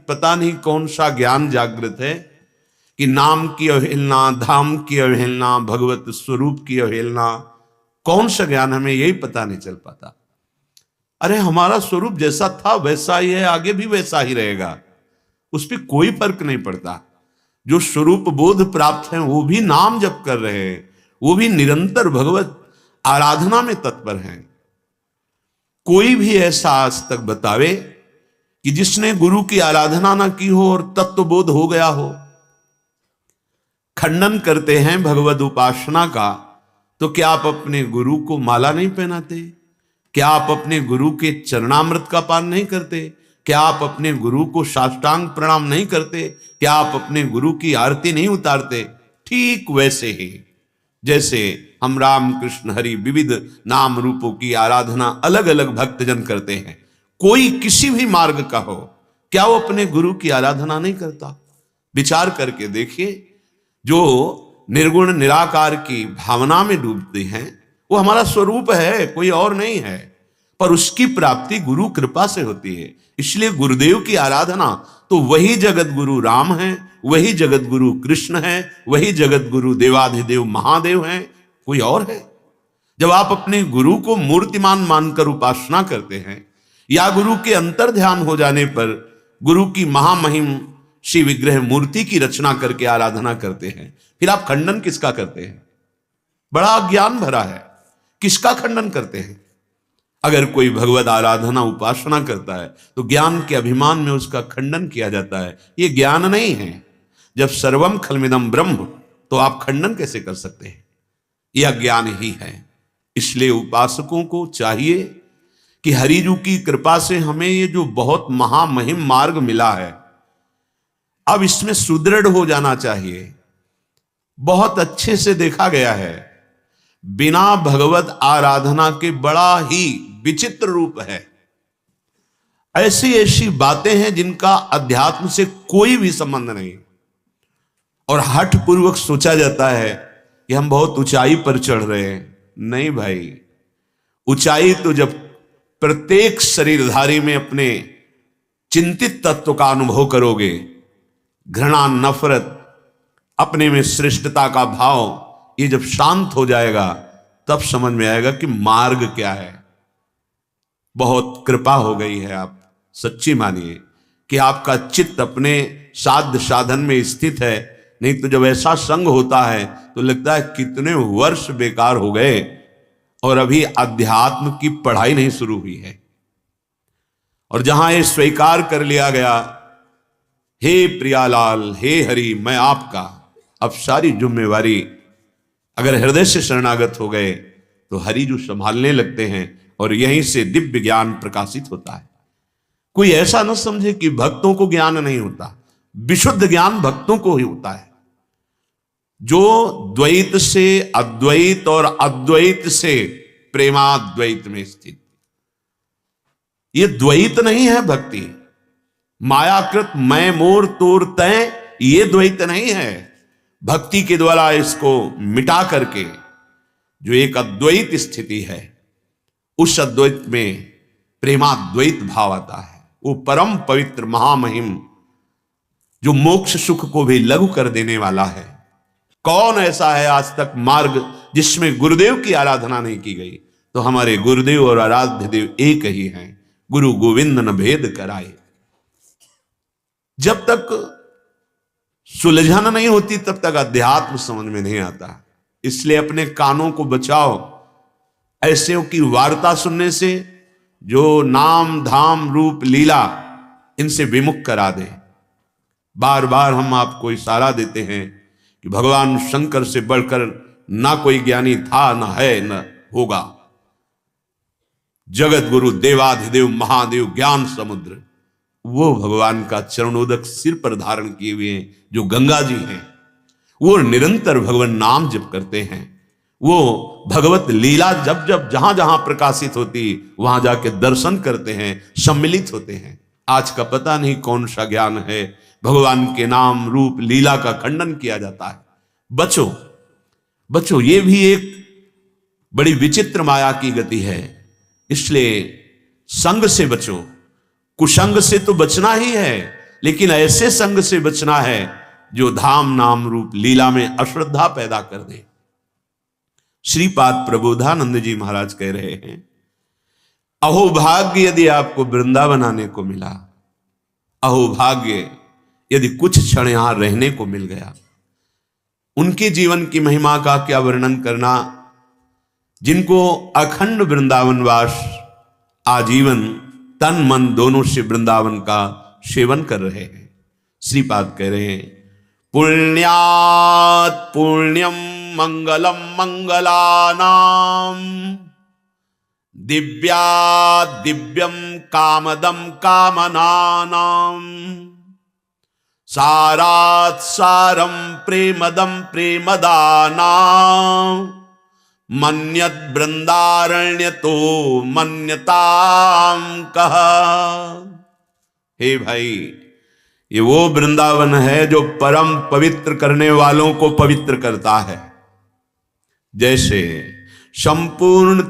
पता नहीं कौन सा ज्ञान जागृत है कि नाम की अवहेलना, धाम की अवहेलना, भगवत स्वरूप की अवहेलना, कौन सा ज्ञान, हमें यही पता नहीं चल पाता। अरे हमारा स्वरूप जैसा था वैसा ही है, आगे भी वैसा ही रहेगा, उस पर कोई फर्क नहीं पड़ता। जो स्वरूप बोध प्राप्त है वो भी नाम जप कर रहे हैं, वो भी निरंतर भगवत आराधना में तत्पर हैं। कोई भी ऐसा आज तक बतावे कि जिसने गुरु की आराधना ना की हो और तत्वबोध हो गया हो। खंडन करते हैं भगवत उपासना का, तो क्या आप अपने गुरु को माला नहीं पहनाते? क्या आप अपने गुरु के चरणामृत का पान नहीं करते? क्या आप अपने गुरु को साष्टांग प्रणाम नहीं करते? क्या आप अपने गुरु की आरती नहीं उतारते? ठीक वैसे ही जैसे हम राम कृष्ण हरि विविध नाम रूपों की आराधना अलग अलग भक्तजन करते हैं, कोई किसी भी मार्ग का हो, क्या वो अपने गुरु की आराधना नहीं करता? विचार करके देखिए, जो निर्गुण निराकार की भावना में डूबते हैं वो हमारा स्वरूप है, कोई और नहीं है, पर उसकी प्राप्ति गुरु कृपा से होती है। इसलिए गुरुदेव की आराधना तो वही जगत गुरु राम है, वही जगत गुरु कृष्ण है, वही जगत गुरु देवाधिदेव महादेव हैं, कोई और है? जब आप अपने गुरु को मूर्तिमान मानकर उपासना करते हैं या गुरु के अंतर ध्यान हो जाने पर गुरु की महामहिम श्री विग्रह मूर्ति की रचना करके आराधना करते हैं, फिर आप खंडन किसका करते हैं? बड़ा अज्ञान भरा है, किसका खंडन करते हैं? अगर कोई भगवत आराधना उपासना करता है तो ज्ञान के अभिमान में उसका खंडन किया जाता है। ये ज्ञान नहीं है। जब सर्वम खलमिदम ब्रह्म, तो आप खंडन कैसे कर सकते हैं? यह ज्ञान ही है। इसलिए उपासकों को चाहिए कि हरिजू की कृपा से हमें ये जो बहुत महामहिम मार्ग मिला है, अब इसमें सुदृढ़ हो जाना चाहिए। बहुत अच्छे से देखा गया है, बिना भगवत आराधना के बड़ा ही विचित्र रूप है। ऐसी ऐसी बातें हैं जिनका अध्यात्म से कोई भी संबंध नहीं, और हठ पूर्वक सोचा जाता है कि हम बहुत ऊंचाई पर चढ़ रहे हैं। नहीं भाई, ऊंचाई तो जब प्रत्येक शरीरधारी में अपने चिंतित तत्व का अनुभव करोगे, घृणा, नफरत, अपने में श्रेष्ठता का भाव, ये जब शांत हो जाएगा तब समझ में आएगा कि मार्ग क्या है। बहुत कृपा हो गई है, आप सच्ची मानिए कि आपका चित्त अपने साध्य साधन में स्थित है। नहीं तो जब ऐसा संग होता है तो लगता है कितने वर्ष बेकार हो गए और अभी अध्यात्म की पढ़ाई नहीं शुरू हुई है। और जहां ये स्वीकार कर लिया गया, हे प्रियालाल, हे हरि, मैं आपका, अब सारी जिम्मेवारी अगर हृदय से शरणागत हो गए तो हरि जो संभालने लगते हैं और यहीं से दिव्य ज्ञान प्रकाशित होता है। कोई ऐसा न समझे कि भक्तों को ज्ञान नहीं होता, विशुद्ध ज्ञान भक्तों को ही होता है। जो द्वैत से अद्वैत और अद्वैत से प्रेमाद्वैत में स्थित, ये द्वैत नहीं है भक्ति। मायाकृत मैं मोर तोर तय, ये द्वैत नहीं है। भक्ति के द्वारा इसको मिटा करके जो एक अद्वैत स्थिति है, उस अद्वैत में प्रेमाद्वैत भाव आता है। वो परम पवित्र महामहिम जो मोक्ष सुख को भी लघु कर देने वाला है। कौन ऐसा है आज तक मार्ग जिसमें गुरुदेव की आराधना नहीं की गई? तो हमारे गुरुदेव और आराध्य देव एक ही हैं, गुरु गोविंद न भेद कराए। जब तक सुलझन नहीं होती तब तक अध्यात्म समझ में नहीं आता। इसलिए अपने कानों को बचाओ ऐसे की वार्ता सुनने से, जो नाम धाम रूप लीला इनसे विमुख करा दे। बार बार हम आपको इशारा देते हैं कि भगवान शंकर से बढ़कर ना कोई ज्ञानी था, ना है, न होगा। जगत गुरु देवाधिदेव महादेव ज्ञान समुद्र, वो भगवान का चरणोदक सिर पर धारण किए हुए हैं, जो गंगा जी हैं। वो निरंतर भगवान नाम जप करते हैं। वो भगवत लीला जब जब जहां जहां प्रकाशित होती वहां जाके दर्शन करते हैं, सम्मिलित होते हैं। आज का पता नहीं कौन सा ज्ञान है, भगवान के नाम रूप लीला का खंडन किया जाता है। बचो बचो, ये भी एक बड़ी विचित्र माया की गति है। इसलिए संग से बचो, कुसंग से तो बचना ही है। लेकिन ऐसे संग से बचना है जो धाम नाम रूप लीला में अश्रद्धा पैदा कर दे। श्रीपाद प्रबोधानंद जी महाराज कह रहे हैं, अहो भाग्य यदि आपको वृंदावन आने को मिला, अहो भाग्य यदि कुछ क्षण यहां रहने को मिल गया। उनके जीवन की महिमा का क्या वर्णन करना, जिनको अखंड वृंदावनवास आजीवन तन मन दोनों से वृंदावन का सेवन कर रहे हैं। श्रीपाद कह रहे हैं, पुण्यात् पुण्यम मंगलम मंगलानाम, दिव्यात् दिव्यम कामदम कामनानाम, सारात् सारम प्रेमदम प्रेमदानाम, मन्यत वृंदारण्य तो मन्यताम कह। हे भाई, ये वो वृंदावन है जो परम पवित्र करने वालों को पवित्र करता है। जैसे संपूर्ण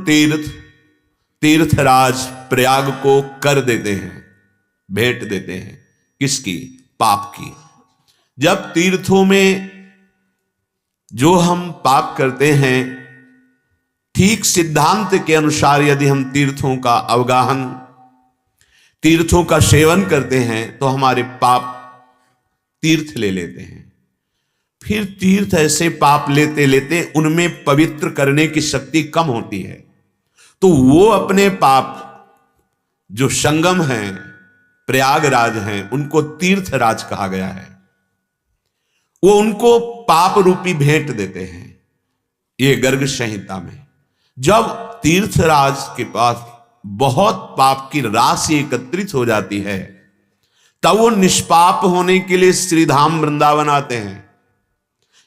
तीर्थराज प्रयाग को कर देते हैं, भेंट देते हैं, किसकी? पाप की। जब तीर्थों में जो हम पाप करते हैं, ठीक सिद्धांत के अनुसार यदि हम तीर्थों का अवगाहन, तीर्थों का सेवन करते हैं तो हमारे पाप तीर्थ ले लेते हैं। फिर तीर्थ ऐसे पाप लेते लेते उनमें पवित्र करने की शक्ति कम होती है, तो वो अपने पाप जो संगम हैं, प्रयागराज हैं, उनको तीर्थराज कहा गया है। वो उनको पाप रूपी भेंट देते हैं। ये गर्ग संहिता में जब तीर्थराज के पास बहुत पाप की राशि एकत्रित हो जाती है, तब वो निष्पाप होने के लिए श्रीधाम वृंदावन आते हैं,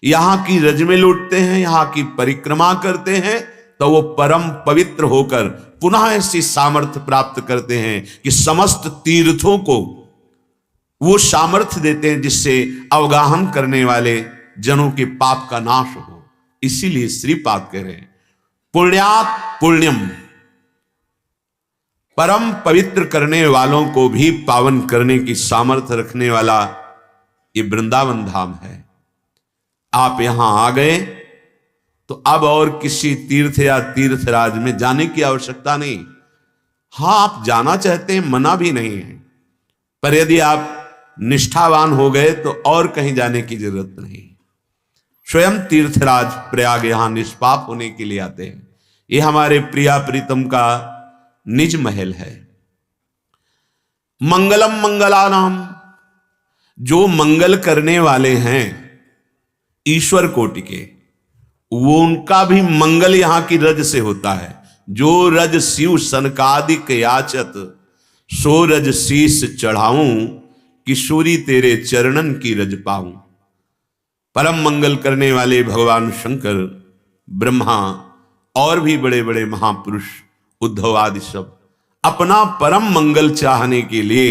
यहां की रज में लौटते हैं, यहां की परिक्रमा करते हैं, तो वो परम पवित्र होकर पुनः ऐसी सामर्थ्य प्राप्त करते हैं कि समस्त तीर्थों को वो सामर्थ्य देते हैं जिससे अवगाहन करने वाले जनों के पाप का नाश हो। इसीलिए श्रीपाद कह रहे हैं, पुण्यात् पुण्यम, परम पवित्र करने वालों को भी पावन करने की सामर्थ्य रखने वाला ये वृंदावन धाम है। आप यहां आ गए तो अब और किसी तीर्थ या तीर्थराज में जाने की आवश्यकता नहीं। हां, आप जाना चाहते हैं, मना भी नहीं है, पर यदि आप निष्ठावान हो गए तो और कहीं जाने की जरूरत नहीं। स्वयं तीर्थराज प्रयाग यहां निष्पाप होने के लिए आते हैं। ये हमारे प्रिया प्रीतम का निज महल है। मंगलम मंगलानाम, जो मंगल करने वाले हैं ईश्वर कोटि के, वो उनका भी मंगल यहां की रज से होता है। जो रज शिव सनकादिक याचत, सो रज शीस चढ़ाऊं, किशोरी तेरे चरणन की रज पाऊं। परम मंगल करने वाले भगवान शंकर, ब्रह्मा और भी बड़े बड़े महापुरुष, उद्धव आदि सब अपना परम मंगल चाहने के लिए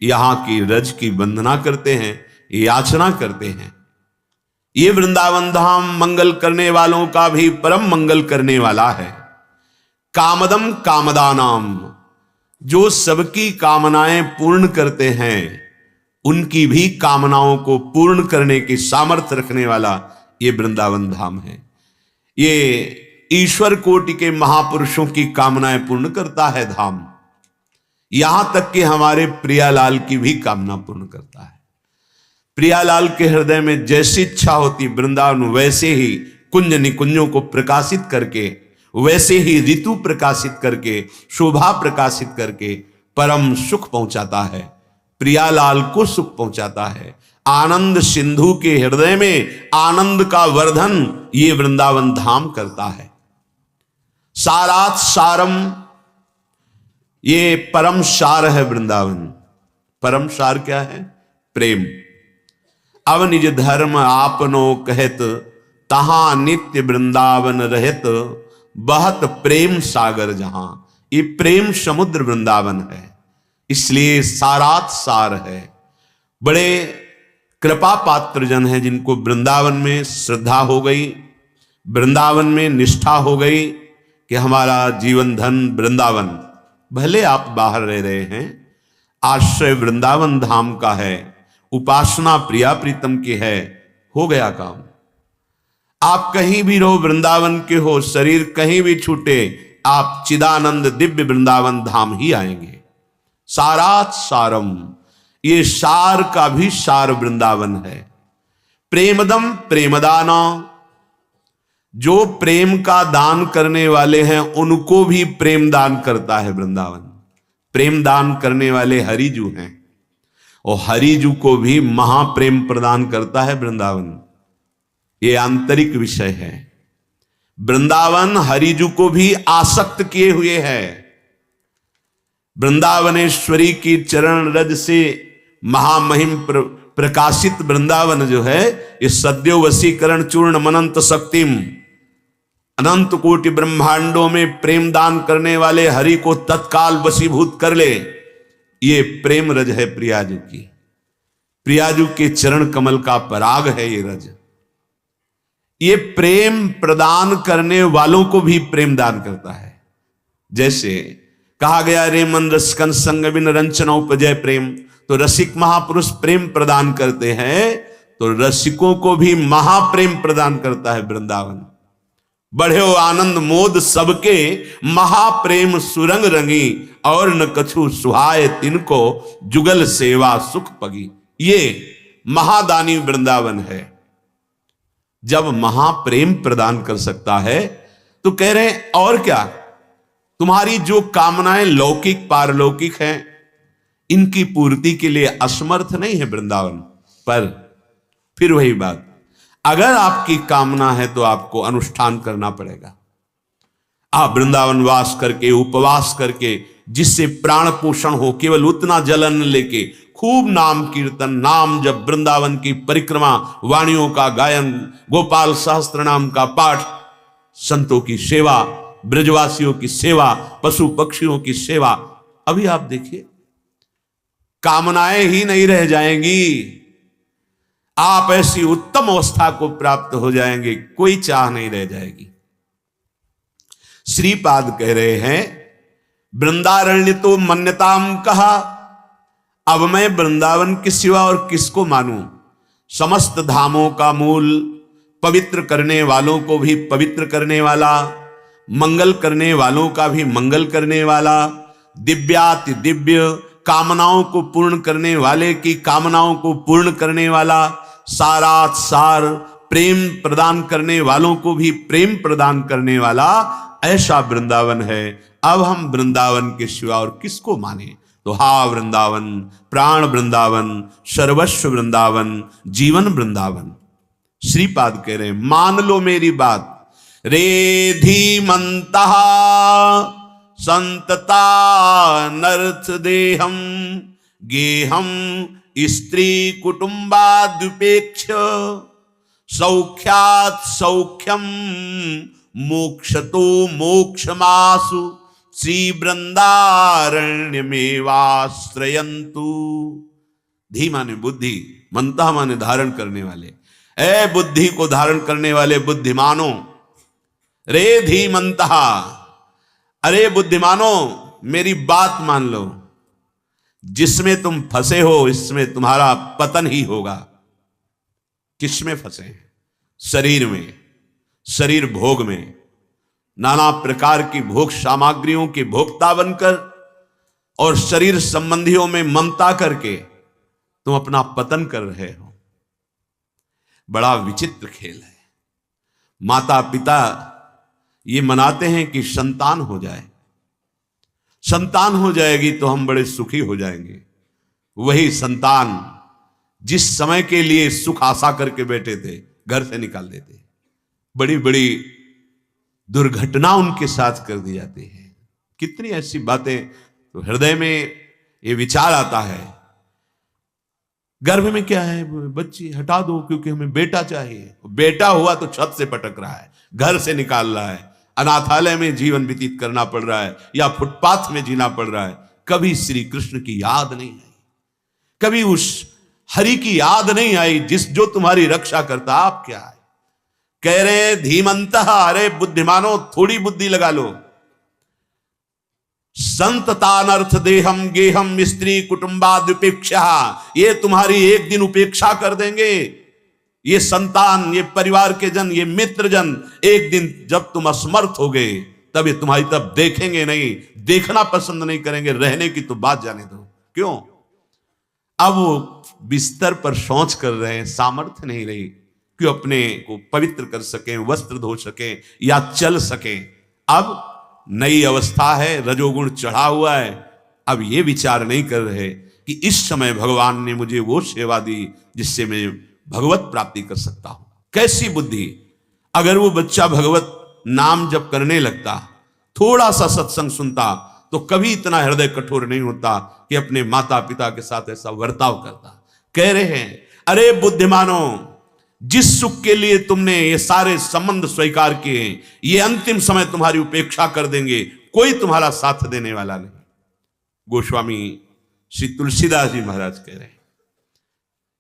यहां की रज की वंदना करते हैं, याचना करते हैं। ये वृंदावन धाम मंगल करने वालों का भी परम मंगल करने वाला है। कामदम कामदानाम, जो सबकी कामनाएं पूर्ण करते हैं, उनकी भी कामनाओं को पूर्ण करने की सामर्थ्य रखने वाला ये वृंदावन धाम है। ये ईश्वर कोटि के महापुरुषों की कामनाएं पूर्ण करता है धाम। यहां तक कि हमारे प्रियालाल की भी कामना पूर्ण करता है। प्रियालाल के हृदय में जैसी इच्छा होती वृंदावन वैसे ही कुंज निकुंजों को प्रकाशित करके, वैसे ही ऋतु प्रकाशित करके, शोभा प्रकाशित करके परम सुख पहुंचाता है। प्रियालाल को सुख पहुंचाता है। आनंद सिंधु के हृदय में आनंद का वर्धन ये वृंदावन धाम करता है। सारात सारम, ये परम सार है वृंदावन। परम सार क्या है? प्रेम। अब निज धर्म आपनो कहत, तहां नित्य वृंदावन रहत, बहत प्रेम सागर जहां। ये प्रेम समुद्र वृंदावन है, इसलिए सारात सार है। बड़े कृपा पात्र जन हैं जिनको वृंदावन में श्रद्धा हो गई, वृंदावन में निष्ठा हो गई कि हमारा जीवन धन वृंदावन। भले आप बाहर रह रहे हैं, आश्रय वृंदावन धाम का है, उपासना प्रिया प्रीतम की है, हो गया काम। आप कहीं भी रहो, वृंदावन के हो, शरीर कहीं भी छूटे, आप चिदानंद दिव्य वृंदावन धाम ही आएंगे। सारात सारम, ये सार का भी सार वृंदावन है। प्रेमदम प्रेमदाना, जो प्रेम का दान करने वाले हैं उनको भी प्रेम दान करता है वृंदावन। प्रेम दान करने वाले हरिजू हैं और हरिजू को भी महाप्रेम प्रदान करता है वृंदावन। ये आंतरिक विषय है। वृंदावन हरिजू को भी आसक्त किए हुए है। वृंदावनेश्वरी की चरण रज से महामहिम प्रकाशित वृंदावन जो है, ये सद्यो वशीकरण चूर्ण मनंत शक्तिम, अनंत कोटि ब्रह्मांडों में प्रेम दान करने वाले हरि को तत्काल वशीभूत कर ले, ये प्रेम रज है प्रियाजू की। प्रियाजू के चरण कमल का पराग है ये रज। ये प्रेम प्रदान करने वालों को भी प्रेम दान करता है। जैसे कहा गया रे मन रसकन संग बिन रंचन उपजय प्रेम, तो रसिक महापुरुष प्रेम प्रदान करते हैं, तो रसिकों को भी महाप्रेम प्रदान करता है वृंदावन। बढ़े हो आनंद मोद सबके, महाप्रेम सुरंग रंगी, और न कछु सुहाय तिनको, जुगल सेवा सुख पगी। ये महादानी वृंदावन है। जब महाप्रेम प्रदान कर सकता है तो कह रहे हैं और क्या, तुम्हारी जो कामनाएं लौकिक पारलौकिक हैं, इनकी पूर्ति के लिए असमर्थ नहीं है वृंदावन। पर फिर वही बात, अगर आपकी कामना है तो आपको अनुष्ठान करना पड़ेगा। आप वृंदावन वास करके, उपवास करके, जिससे प्राण पोषण हो, केवल उतना जलन लेके खूब नाम कीर्तन, नाम जब, वृंदावन की परिक्रमा, वाणियों का गायन, गोपाल सहस्त्र नाम का पाठ, संतों की सेवा, ब्रजवासियों की सेवा, पशु पक्षियों की सेवा, अभी आप देखिए कामनाएं ही नहीं रह जाएंगी। आप ऐसी उत्तम अवस्था को प्राप्त हो जाएंगे, कोई चाह नहीं रह जाएगी। श्रीपाद कह रहे हैं वृंदारण्य तो मन्यताम कहा, अब मैं वृंदावन के सिवा और किसको मानूं। समस्त धामों का मूल, पवित्र करने वालों को भी पवित्र करने वाला, मंगल करने वालों का भी मंगल करने वाला, दिव्याति दिव्य, कामनाओं को पूर्ण करने वाले की कामनाओं को पूर्ण करने वाला, सारात सार, प्रेम प्रदान करने वालों को भी प्रेम प्रदान करने वाला, ऐसा वृंदावन है। अब हम वृंदावन के सिवा और किसको माने। तो हा वृंदावन, प्राण वृंदावन, सर्वस्व वृंदावन, जीवन वृंदावन। श्रीपाद कह रहे हैं मान लो मेरी बात। रे धीमंतः संतता नर्थ देहम, गेहम स्त्री कुटुंबाद्युपेक्ष, सौख्यात सौख्यम मोक्षतो मोक्षमासु, श्री वृंदारण्य में वाश्रयंतु। धी माने बुद्धि, मंता माने धारण करने वाले। ए बुद्धि को धारण करने वाले बुद्धिमानों, रे धीमंतः, अरे बुद्धिमानों मेरी बात मान लो। जिसमें तुम फंसे हो इसमें तुम्हारा पतन ही होगा। किसमें फंसे हैं? शरीर में, शरीर भोग में, नाना प्रकार की भोग सामग्रियों के भोक्ता बनकर और शरीर संबंधियों में ममता करके तुम अपना पतन कर रहे हो। बड़ा विचित्र खेल है। माता पिता ये मनाते हैं कि संतान हो जाए, संतान हो जाएगी तो हम बड़े सुखी हो जाएंगे। वही संतान जिस समय के लिए सुख आशा करके बैठे थे, घर से निकाल देते। बड़ी बड़ी दुर्घटना उनके साथ कर दी जाती है। कितनी ऐसी बातें, तो हृदय में ये विचार आता है, गर्भ में क्या है, बच्ची हटा दो क्योंकि हमें बेटा चाहिए। बेटा हुआ तो छत से पटक रहा है, घर से निकाल रहा है, अनाथालय में जीवन व्यतीत करना पड़ रहा है या फुटपाथ में जीना पड़ रहा है। कभी श्री कृष्ण की याद नहीं आई, कभी उस हरि की याद नहीं आई जिस जो तुम्हारी रक्षा करता। आप क्या है कह रहे धीमंतः, अरे बुद्धिमानों थोड़ी बुद्धि लगा लो। संततानर्थ देहम गेहम स्त्री कुटुंबाद उपेक्षा, ये तुम्हारी एक दिन उपेक्षा कर देंगे। ये संतान, ये परिवार के जन, ये मित्र जन एक दिन जब तुम असमर्थ हो गए तब ये तुम्हारी तब देखेंगे नहीं, देखना पसंद नहीं करेंगे, रहने की तो बात जाने दो। क्यों? अब वो बिस्तर पर शौच कर रहे हैं, सामर्थ्य नहीं रही कि अपने को पवित्र कर सकें, वस्त्र धो सकें या चल सकें। अब नई अवस्था है, रजोगुण चढ़ा हुआ है। अब ये विचार नहीं कर रहे कि इस समय भगवान ने मुझे वो सेवा दी जिससे मैं भगवत प्राप्ति कर सकता हूं। कैसी बुद्धि! अगर वो बच्चा भगवत नाम जप करने लगता, थोड़ा सा सत्संग सुनता, तो कभी इतना हृदय कठोर नहीं होता कि अपने माता पिता के साथ ऐसा वर्ताव करता। कह रहे हैं, अरे बुद्धिमानों, जिस सुख के लिए तुमने ये सारे संबंध स्वीकार किए, ये अंतिम समय तुम्हारी उपेक्षा कर देंगे, कोई तुम्हारा साथ देने वाला नहीं। गोस्वामी श्री तुलसीदास जी महाराज कह रहे हैं।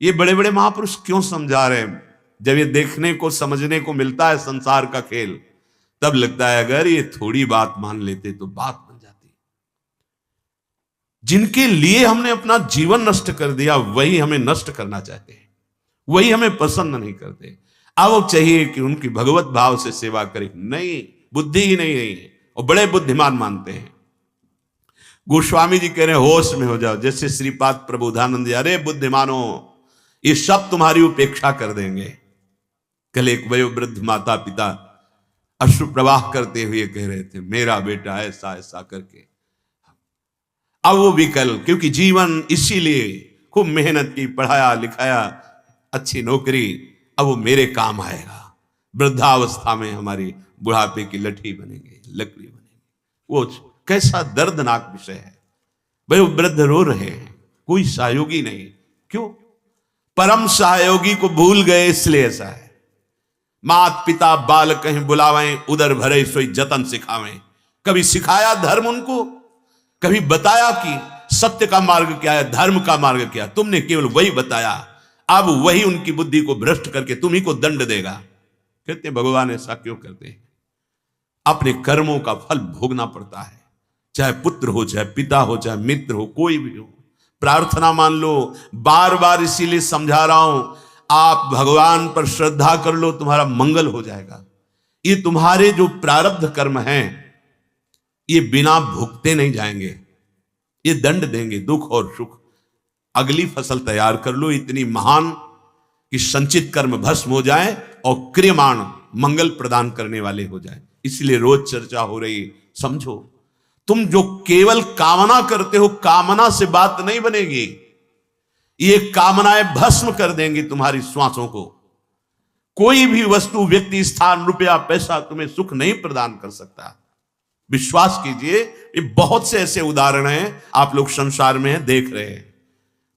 ये बड़े बड़े महापुरुष क्यों समझा रहे हैं? जब ये देखने को समझने को मिलता है संसार का खेल, तब लगता है अगर ये थोड़ी बात मान लेते तो बात बन जाती। जिनके लिए हमने अपना जीवन नष्ट कर दिया, वही हमें नष्ट करना चाहते हैं, वही हमें पसंद नहीं करते। अब चाहिए कि उनकी भगवत भाव से सेवा करें। नहीं, बुद्धि ही नहीं है, और बड़े बुद्धिमान मानते हैं। गोस्वामी जी कह रहे हैं, होश में हो जाओ। जैसे श्रीपाद प्रबोधानंद जी, अरे बुद्धिमानो, ये सब तुम्हारी उपेक्षा कर देंगे। कल एक वयोवृद्ध माता पिता अश्रु प्रवाह करते हुए कह रहे थे, मेरा बेटा ऐसा ऐसा करके। अब वो विकल, क्योंकि जीवन इसीलिए खूब मेहनत की, पढ़ाया लिखाया, अच्छी नौकरी, अब वो मेरे काम आएगा। वृद्धावस्था में हमारी बुढ़ापे की लठी बनेंगे, लकड़ी बनेगी। वो कैसा दर्दनाक विषय है। भाई वो वृद्ध रो रहे हैं, कोई सहयोगी नहीं। क्यों? परम सहयोगी को भूल गए, इसलिए ऐसा है। मात पिता बाल कहीं बुलावें, उदर भरे सोई जतन सिखावें। कभी सिखाया धर्म उनको, कभी बताया कि सत्य का मार्ग क्या है, धर्म का मार्ग क्या है। तुमने केवल वही बताया। अब वही उनकी बुद्धि को भ्रष्ट करके तुम्ही को दंड देगा। कहते भगवान ऐसा क्यों करते हैं? अपने कर्मों का फल भोगना पड़ता है, चाहे पुत्र हो, चाहे पिता हो, चाहे मित्र हो, कोई भी हो। प्रार्थना मान लो। बार बार इसीलिए समझा रहा हूं, आप भगवान पर श्रद्धा कर लो, तुम्हारा मंगल हो जाएगा। ये तुम्हारे जो प्रारब्ध कर्म हैं, ये बिना भुगते नहीं जाएंगे, ये दंड देंगे, दुख और सुख। अगली फसल तैयार कर लो इतनी महान कि संचित कर्म भस्म हो जाए और क्रियमाण मंगल प्रदान करने वाले हो जाए। इसलिए रोज चर्चा हो रही। समझो, तुम जो केवल कामना करते हो, कामना से बात नहीं बनेगी। ये कामनाएं भस्म कर देंगी तुम्हारी श्वासों को। कोई भी वस्तु, व्यक्ति, स्थान, रुपया, पैसा तुम्हें सुख नहीं प्रदान कर सकता। विश्वास कीजिए, ये बहुत से ऐसे उदाहरण हैं, आप लोग संसार में देख रहे हैं।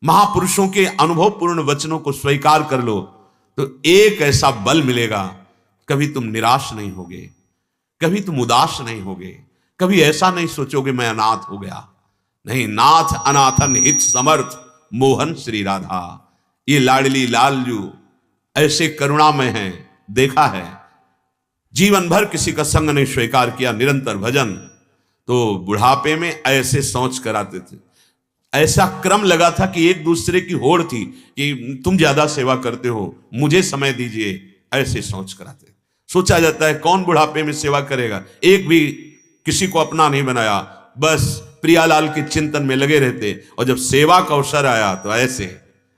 महापुरुषों के अनुभवपूर्ण वचनों को स्वीकार कर लो तो एक ऐसा बल मिलेगा, कभी तुम निराश नहीं होगे, कभी तुम उदास नहीं होगे, कभी ऐसा नहीं सोचोगे मैं अनाथ हो गया। नहीं, नाथ अनाथन हित समर्थ मोहन श्री राधा। ये लाडली लालजू ऐसे करुणामय हैं, देखा है। जीवन भर किसी का संग नहीं स्वीकार किया, निरंतर भजन। तो बुढ़ापे में ऐसे सोच कराते थे। ऐसा क्रम लगा था कि एक दूसरे की होड़ थी कि तुम ज्यादा सेवा करते हो, मुझे समय दीजिए। ऐसे सोच कराते। सोचा जाता है कौन बुढ़ापे में सेवा करेगा। एक भी किसी को अपना नहीं बनाया, बस प्रियालाल के चिंतन में लगे रहते। और जब सेवा का अवसर आया तो ऐसे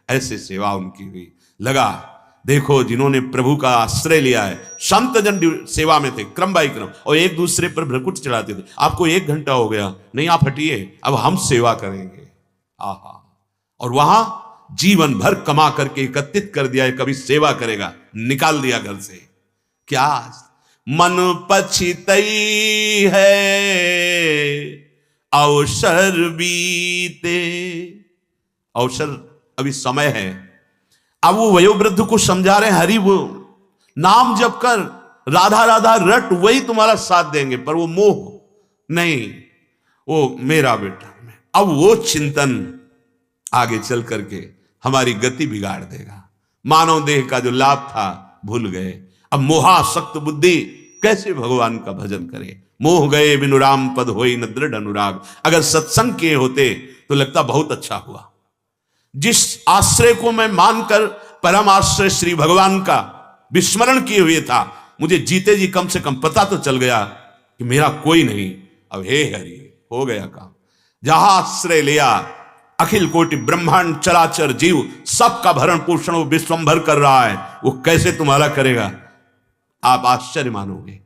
ऐसे सेवा उनकी हुई। लगा देखो, जिन्होंने प्रभु का आश्रय लिया है, संत जन सेवा में थे, क्रम बाई क्रम, और एक दूसरे पर भ्रकुट चढ़ाते थे। आपको 1 घंटा हो गया, नहीं आप हटिए, अब हम सेवा करेंगे। आहा, और वहां जीवन भर कमा करके एकत्रित कर दिया है, कभी सेवा करेगा, निकाल दिया घर से। क्या मन पछितई है अवसर बीते। अवसर, अभी समय है। अब वो वयोवृद्ध को समझा रहे, हरि वो नाम जप कर, राधा राधा रट, वही तुम्हारा साथ देंगे। पर वो मोह नहीं, वो मेरा बेटा। अब वो चिंतन आगे चल करके हमारी गति बिगाड़ देगा। मानव देह का जो लाभ था भूल गए। अब मोहासक्त बुद्धि कैसे भगवान का भजन करे। मोह गए बिनु राम पद होई न दृढ़ अनुराग। अगर सत्संग किए होते तो लगता बहुत अच्छा हुआ। जिस आश्रय को मैं मानकर परम आश्रय श्री भगवान का विस्मरण किए हुए था, मुझे जीते जी कम से कम पता तो चल गया कि मेरा कोई नहीं। अब हे हरि, हो गया काम। जहां आश्रय लिया, अखिल कोटि ब्रह्मांड चराचर जीव सबका भरण पोषण वो विश्वंभर कर रहा है, वो कैसे तुम्हारा करेगा? आप आश्चर्य मानोगे।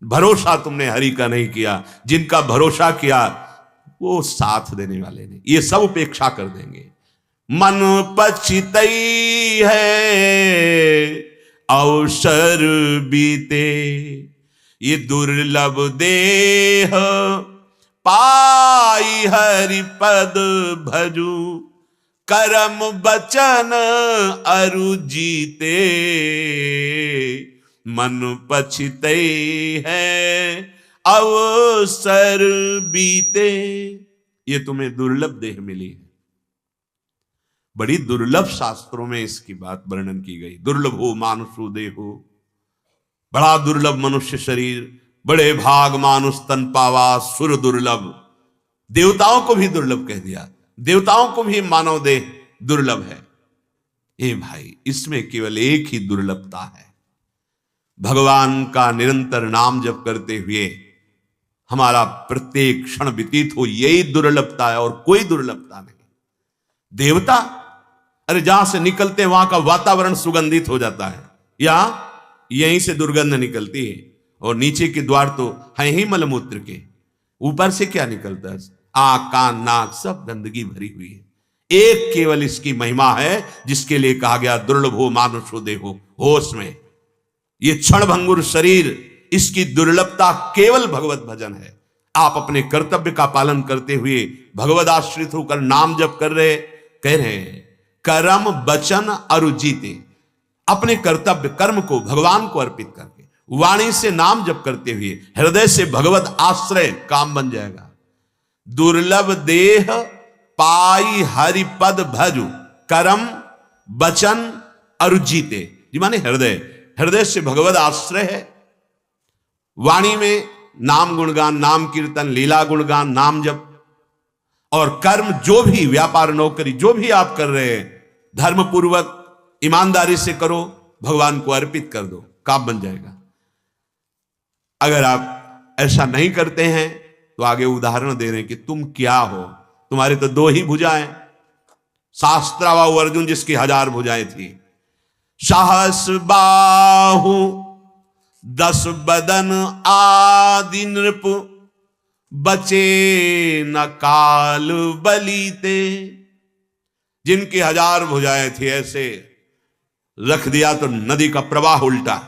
भरोसा तुमने हरि का नहीं किया। जिनका भरोसा किया वो साथ देने वाले नहीं, ये सब उपेक्षा कर देंगे। मन पछितई है अवसर बीते, ये दुर्लभ देह पाई हरि पद भजू, करम बचन अरु जीते। मन पछिते है अवसर बीते, ये तुम्हें दुर्लभ देह मिली है। बड़ी दुर्लभ शास्त्रों में इसकी बात वर्णन की गई। दुर्लभ हो मानुषो देहो, बड़ा दुर्लभ मनुष्य शरीर, बड़े भाग मानुष तन पावा सुर दुर्लभ। देवताओं को भी दुर्लभ कह दिया, देवताओं को भी मानव देह दुर्लभ है। ए भाई, इसमें केवल एक ही दुर्लभता है, भगवान का निरंतर नाम जप करते हुए हमारा प्रत्येक क्षण व्यतीत हो, यही दुर्लभता है और कोई दुर्लभता नहीं। देवता, अरे जहां से निकलते वहां का वातावरण सुगंधित हो जाता है, या यहीं से दुर्गंध निकलती है। और नीचे के द्वार तो है ही मलमूत्र के, ऊपर से क्या निकलता है? आंख कान नाक सब गंदगी भरी हुई है। एक केवल इसकी महिमा है जिसके लिए कहा गया दुर्लभ हो मानुषो देहो। होश में ये क्षण भंगुर शरीर, इसकी दुर्लभता केवल भगवत भजन है। आप अपने कर्तव्य का पालन करते हुए भगवद आश्रित होकर नाम जप कर रहे, कह रहे हैं कर्म वचन अरु जीते। अपने कर्तव्य कर्म को भगवान को अर्पित करके वाणी से नाम जप करते हुए हृदय से भगवत आश्रय, काम बन जाएगा। दुर्लभ देह पाई हरि पद भजु, कर्म वचन अरु जीते। जी माने हृदय, हृदय से भगवत आश्रय है। वाणी में नाम गुणगान, नाम कीर्तन, लीला गुणगान, नाम जप। और कर्म, जो भी व्यापार नौकरी जो भी आप कर रहे हैं, धर्म पूर्वक ईमानदारी से करो, भगवान को अर्पित कर दो, काम बन जाएगा। अगर आप ऐसा नहीं करते हैं तो आगे उदाहरण दे रहे हैं कि तुम क्या हो। तुम्हारे तो दो ही भुजाएं, शास्त्रावा अर्जुन जिसकी 1000 भुजाएं थी। साहस बाहु 10 बदन आदि नृप, बचे न काल बलीते। जिनकी 1000 भुजाएं थी, ऐसे रख दिया तो नदी का प्रवाह उल्टा।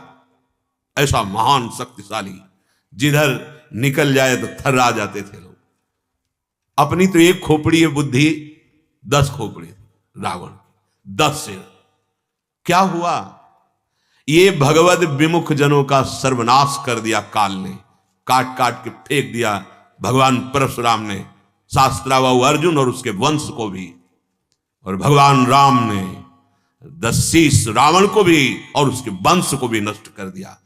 ऐसा महान शक्तिशाली, जिधर निकल जाए तो थर्रा जाते थे लोग। अपनी तो एक खोपड़ी है बुद्धि, 10 खोपड़ी रावण, 10 सिर। क्या हुआ? ये भगवद विमुख जनों का सर्वनाश कर दिया काल ने, काट काट के फेंक दिया भगवान परशुराम ने, शास्त्राबाहु अर्जुन और उसके वंश को भी। और भगवान राम ने 10 शीश रावण को भी और उसके वंश को भी नष्ट कर दिया।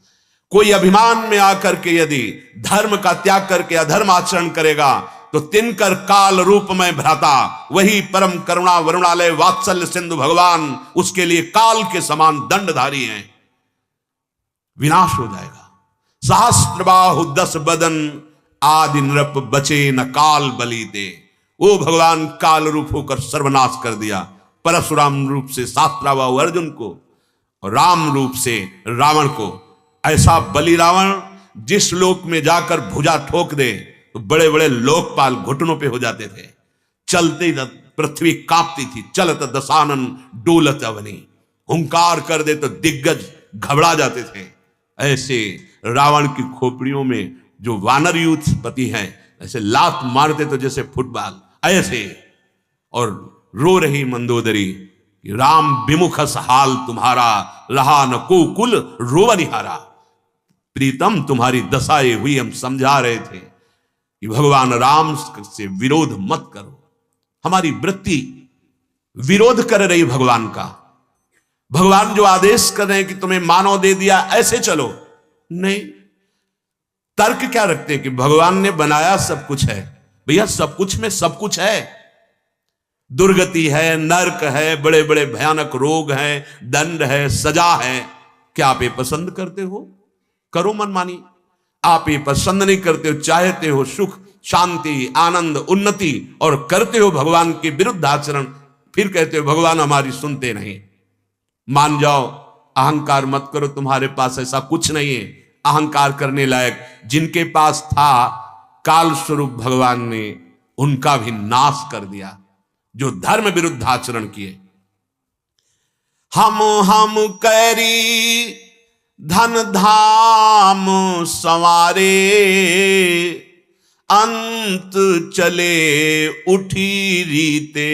कोई अभिमान में आकर के यदि धर्म का त्याग करके अधर्म आचरण करेगा तो तिनकर काल रूप में भ्राता, वही परम करुणा वरुणालय वात्सल्य सिंधु भगवान, उसके लिए काल के समान दंडधारी हैं, विनाश हो जाएगा। सहस्त्रबाहु 10 बदन आदि नृप, बचे न काल बली दे। वो भगवान काल रूप होकर सर्वनाश कर दिया। परशुराम रूप से शास्त्राबाहु अर्जुन को और राम रूप से रावण को। ऐसा बलि रावण जिस लोक में जाकर भुजा ठोक दे तो बड़े बड़े लोकपाल घुटनों पे हो जाते थे। चलते ही पृथ्वी कांपती थी, चलत दशानन डोलत अवनी। हुंकार कर दे तो दिग्गज घबरा जाते थे। ऐसे रावण की खोपड़ियों में जो वानर यूथपति हैं, ऐसे लात मारते तो जैसे फुटबॉल ऐसे। और रो रही मंदोदरी, राम विमुखस हाल तुम्हारा, रहा न को कुल रोवनिहारा। प्रीतम तुम्हारी दशाएं हुई, हम समझा रहे थे कि भगवान राम से विरोध मत करो। हमारी वृत्ति विरोध कर रही भगवान का। भगवान जो आदेश कर रहे हैं कि तुम्हें मानव दे दिया ऐसे चलो, नहीं, तर्क क्या रखते हैं कि भगवान ने बनाया सब कुछ है। भैया सब कुछ में सब कुछ है। दुर्गति है, नरक है, बड़े बड़े भयानक रोग हैं, दंड है, सजा है। क्या आप ये पसंद करते हो? करो मनमानी। आप ये पसंद नहीं करते हो, चाहते हो सुख, शांति, आनंद, उन्नति, और करते हो भगवान के विरुद्ध आचरण, फिर कहते हो भगवान हमारी सुनते नहीं। मान जाओ, अहंकार मत करो, तुम्हारे पास ऐसा कुछ नहीं है अहंकार करने लायक। जिनके पास था, काल स्वरूप भगवान ने उनका भी नाश कर दिया, जो धर्म विरुद्ध आचरण किए। हम करी धन धाम संवारे, अंत चले उठी रीते,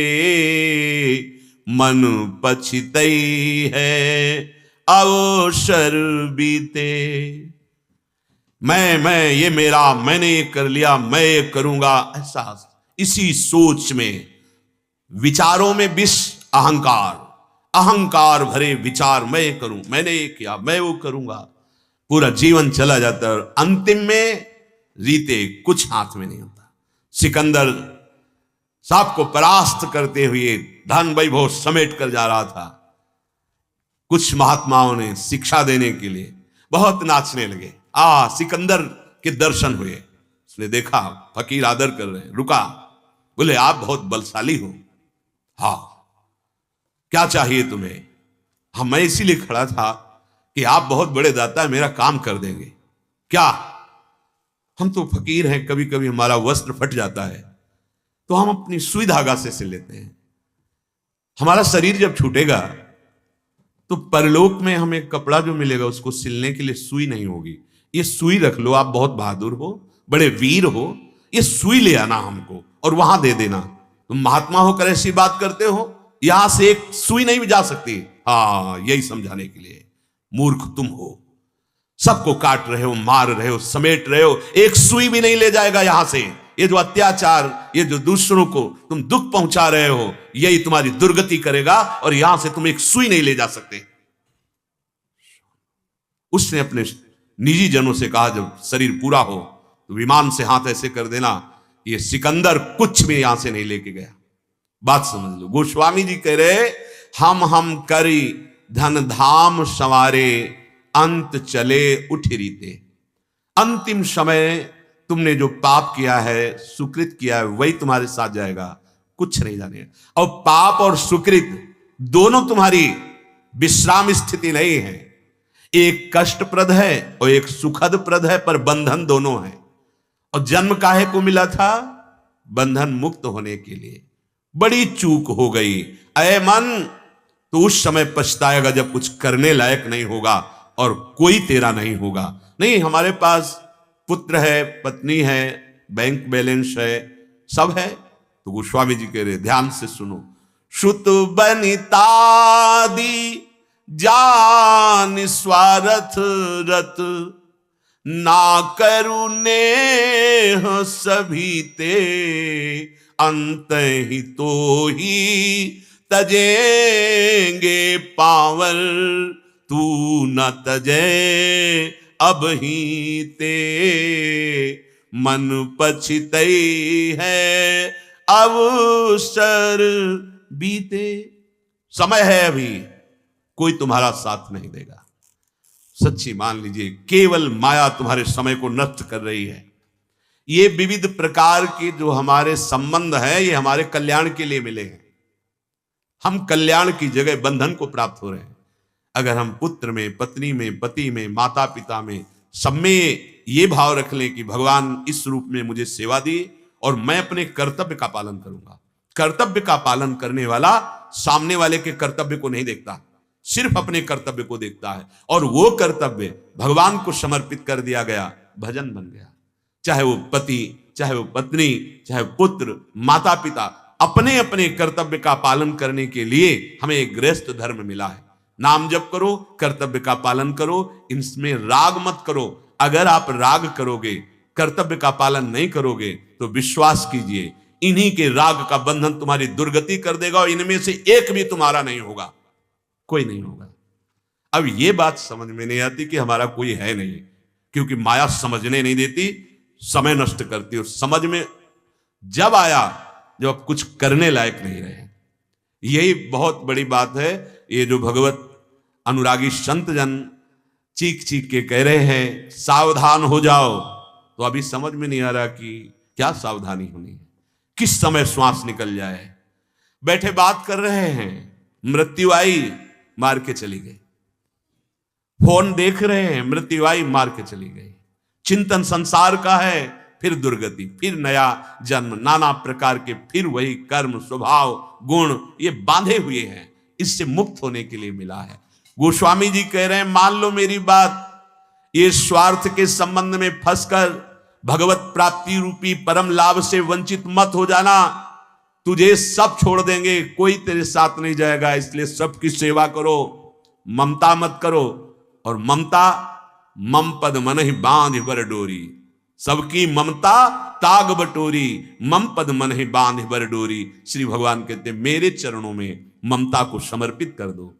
मन पछितई है अवसर बीते। मैं ये मेरा, मैंने ये कर लिया, मैं ये करूंगा, ऐसा इसी सोच में, विचारों में विष, अहंकार भरे विचार, मैं ये करूं, मैंने ये किया, मैं वो करूंगा, पूरा जीवन चला जाता है और अंतिम में रीते कुछ हाथ में नहीं होता। सिकंदर साहब को परास्त करते हुए धन वैभव समेट कर जा रहा था। कुछ महात्माओं ने शिक्षा देने के लिए बहुत नाचने लगे। सिकंदर के दर्शन हुए, उसने देखा फकीर आदर कर रहे हैं, रुका, बोले आप बहुत बलशाली हो। हाँ, क्या चाहिए तुम्हें? हम, मैं इसीलिए खड़ा था कि आप बहुत बड़े दाता है, मेरा काम कर देंगे। क्या? हम तो फकीर हैं, कभी कभी हमारा वस्त्र फट जाता है तो हम अपनी सुई धागा से सिल लेते हैं। हमारा शरीर जब छूटेगा तो परलोक में हमें कपड़ा जो मिलेगा उसको सिलने के लिए सुई नहीं होगी। ये सुई रख लो, आप बहुत बहादुर हो, बड़े वीर हो, ये सुई ले आना हमको और वहां दे देना। तुम महात्मा होकर ऐसी बात करते हो, यहां से एक सुई नहीं भी जा सकती। हाँ, यही समझाने के लिए, मूर्ख तुम हो, सबको काट रहे हो, मार रहे हो, समेट रहे हो, एक सुई भी नहीं ले जाएगा यहां से। ये जो अत्याचार, ये जो दूसरों को तुम दुख पहुंचा रहे हो, यही तुम्हारी दुर्गति करेगा और यहां से तुम एक सुई नहीं ले जा सकते। उसने अपने निजी जनों से कहा जब शरीर पूरा हो तो विमान से हाथ ऐसे कर देना, ये सिकंदर कुछ भी यहां से नहीं लेके गया। बात समझ लो। गोस्वामी जी कह रहे, हम करी धन धाम संवारे, अंत चले उठ रीते। अंतिम समय तुमने जो पाप किया है, सुकृत किया है, वही तुम्हारे साथ जाएगा, कुछ नहीं जाने। और पाप और सुकृत दोनों तुम्हारी विश्राम स्थिति नहीं है। एक कष्टप्रद है और एक सुखद प्रद है, पर बंधन दोनों है। और जन्म काहे को मिला था? बंधन मुक्त होने के लिए। बड़ी चूक हो गई अय मन, तो उस समय पछताएगा जब कुछ करने लायक नहीं होगा और कोई तेरा नहीं होगा। नहीं, हमारे पास पुत्र है, पत्नी है, बैंक बैलेंस है, सब है। तो गोस्वामी जी कह रहे, ध्यान से सुनो, श्रुत बनितादि जान स्वार्थ रत, ना करुणे सभी ते, अंत ही तो ही तजेंगे पावर, तू न तजे अब ही ते, मन पछितई है अवसर बीते। समय है अभी, कोई तुम्हारा साथ नहीं देगा। सच्ची मान लीजिए, केवल माया तुम्हारे समय को नष्ट कर रही है। ये विविध प्रकार के जो हमारे संबंध हैं, ये हमारे कल्याण के लिए मिले हैं। हम कल्याण की जगह बंधन को प्राप्त हो रहे हैं। अगर हम पुत्र में, पत्नी में, पति में, माता पिता में, सब में ये भाव रख लें कि भगवान इस रूप में मुझे सेवा दी और मैं अपने कर्तव्य का पालन करूंगा। कर्तव्य का पालन करने वाला सामने वाले के कर्तव्य को नहीं देखता, सिर्फ अपने कर्तव्य को देखता है। और वो कर्तव्य भगवान को समर्पित कर दिया गया, भजन बन गया। चाहे वो पति, चाहे वो पत्नी, चाहे पुत्र, माता पिता, अपने अपने कर्तव्य का पालन करने के लिए हमें एक गृहस्थ धर्म मिला है। नाम जप करो, कर्तव्य का पालन करो, इसमें राग मत करो। अगर आप राग करोगे, कर्तव्य का पालन नहीं करोगे, तो विश्वास कीजिए इन्हीं के राग का बंधन तुम्हारी दुर्गति कर देगा और इनमें से एक भी तुम्हारा नहीं होगा, कोई नहीं होगा। अब ये बात समझ में नहीं आती कि हमारा कोई है नहीं, क्योंकि माया समझने नहीं देती, समय नष्ट करती। और समझ में जब आया जब आप कुछ करने लायक नहीं रहे। यही बहुत बड़ी बात है। ये जो भगवत अनुरागी संत जन चीख चीख के कह रहे हैं सावधान हो जाओ, तो अभी समझ में नहीं आ रहा कि क्या सावधानी होनी है, किस समय श्वास निकल जाए। बैठे बात कर रहे हैं, मृत्यु आई मार के चली गई। फोन देख रहे हैं, मृत्यु आई मार के चली गई। चिंतन संसार का है, फिर दुर्गति, फिर नया जन्म, नाना प्रकार के फिर वही कर्म स्वभाव गुण ये बांधे हुए हैं। इससे मुक्त होने के लिए मिला है। गोस्वामी जी कह रहे हैं मान लो मेरी बात, ये स्वार्थ के संबंध में फंसकर भगवत प्राप्ति रूपी परम लाभ से वंचित मत हो जाना। तुझे सब छोड़ देंगे, कोई तेरे साथ नहीं जाएगा, इसलिए सबकी सेवा करो, ममता मत करो। और ममता मम पद मन ही बांध बर डोरी, सबकी ममता ताग बटोरी, मम पद मन ही बांध बर डोरी। श्री भगवान कहते मेरे चरणों में ममता को समर्पित कर दो।